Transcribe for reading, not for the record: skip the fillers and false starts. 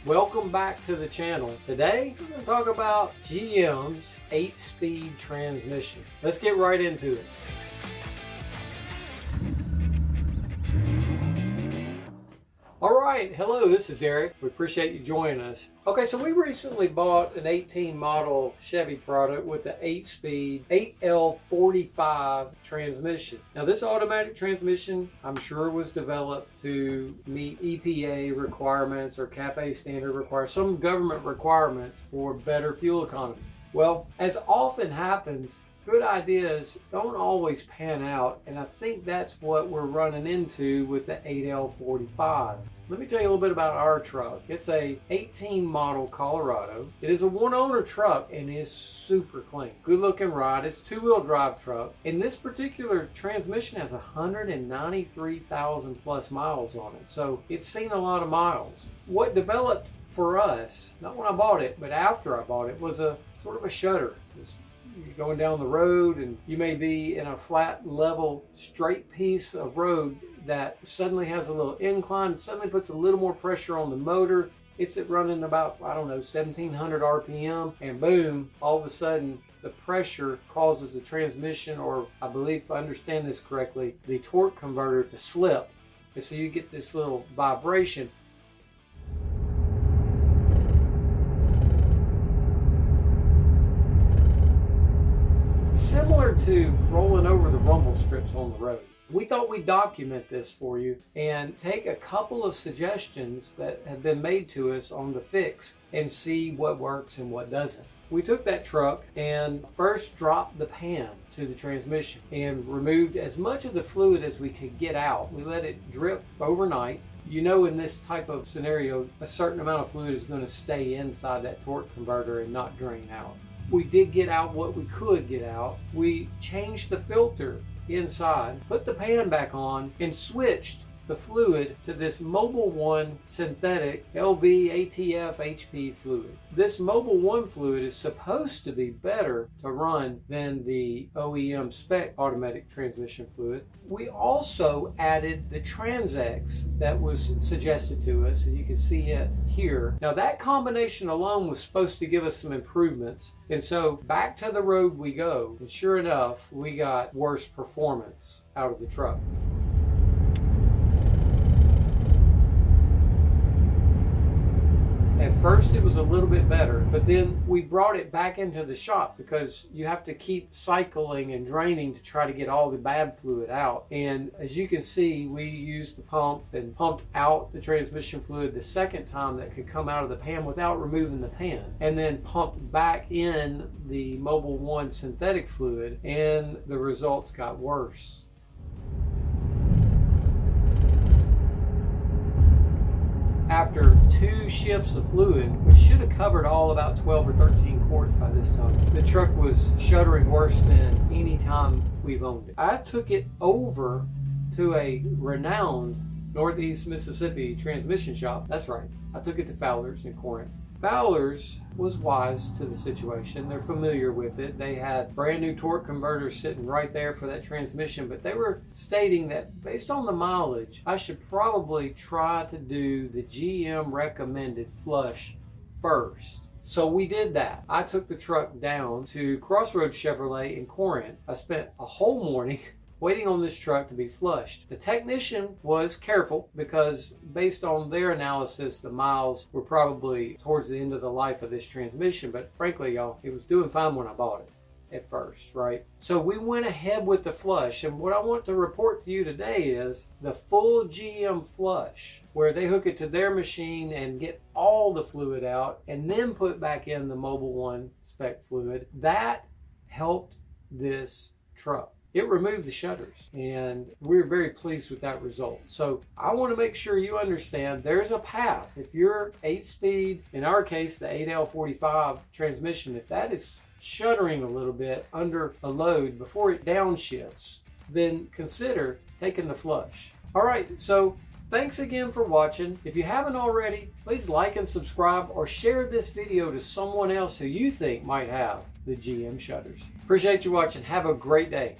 Welcome back to the channel. Today we're going to talk about GM's 8-speed transmission. Let's get right into it. Alright, hello, this is Derek. We appreciate you joining us. Okay, so we recently bought an 18 model Chevy product with the 8-speed 8L45 transmission. Now this automatic transmission, I'm sure, was developed to meet EPA requirements or CAFE standard requirements, some government requirements for better fuel economy. Well, as often happens, good ideas don't always pan out, and I think that's what we're running into with the 8L45. Let me tell you a little bit about our truck. It's a 18 model Colorado. It is a one-owner truck and is super clean. Good looking ride. It's two-wheel drive truck, and this particular transmission has 193,000 plus miles on it, so it's seen a lot of miles. What developed for us, not when I bought it, but after I bought it, was a sort of a shudder. You're going down the road and you may be in a flat, level, straight piece of road that suddenly has a little incline, suddenly puts a little more pressure on the motor. It's at running about, I don't know, 1700 RPM, and boom, all of a sudden the pressure causes the transmission, or I believe, if I understand this correctly, the torque converter to slip. And so you get this little vibration. Similar to rolling over the rumble strips on the road. We thought we'd document this for you and take a couple of suggestions that have been made to us on the fix and see what works and what doesn't. We took that truck and first dropped the pan to the transmission and removed as much of the fluid as we could get out. We let it drip overnight. You know, in this type of scenario, a certain amount of fluid is going to stay inside that torque converter and not drain out. We did get out what we could get out. We changed the filter inside, put the pan back on, and switched the fluid to this Mobil 1 synthetic LV ATF HP fluid. This Mobil 1 fluid is supposed to be better to run than the OEM spec automatic transmission fluid. We also added the Trans-X that was suggested to us, and you can see it here. Now that combination alone was supposed to give us some improvements, and so back to the road we go, and sure enough, we got worse performance out of the truck. At first it was a little bit better, but then we brought it back into the shop because you have to keep cycling and draining to try to get all the bad fluid out. And as you can see, we used the pump and pumped out the transmission fluid the second time that could come out of the pan without removing the pan, and then pumped back in the Mobil 1 synthetic fluid, and the results got worse. After 2 shifts of fluid, which should have covered all about 12 or 13 quarts by this time, the truck was shuddering worse than any time we've owned it. I took it over to a renowned Northeast Mississippi transmission shop. That's right, I took it to Fowler's in Corinth. Fowler's was wise to the situation. They're familiar with it. They had brand new torque converters sitting right there for that transmission, but they were stating that based on the mileage, I should probably try to do the GM recommended flush first. So we did that. I took the truck down to Crossroads Chevrolet in Corinth. I spent a whole morning waiting on this truck to be flushed. The technician was careful because based on their analysis, the miles were probably towards the end of the life of this transmission, but frankly, y'all, it was doing fine when I bought it at first, right? So we went ahead with the flush, and what I want to report to you today is the full GM flush, where they hook it to their machine and get all the fluid out and then put back in the Mobil 1 spec fluid. That helped this truck. It removed the shudders, and we're very pleased with that result. So I want to make sure you understand there's a path. If your 8-speed, in our case the 8L45 transmission, if that is shuddering a little bit under a load before it downshifts, then consider taking the flush. All right, so thanks again for watching. If you haven't already, please like and subscribe or share this video to someone else who you think might have the GM shudders. Appreciate you watching. Have a great day.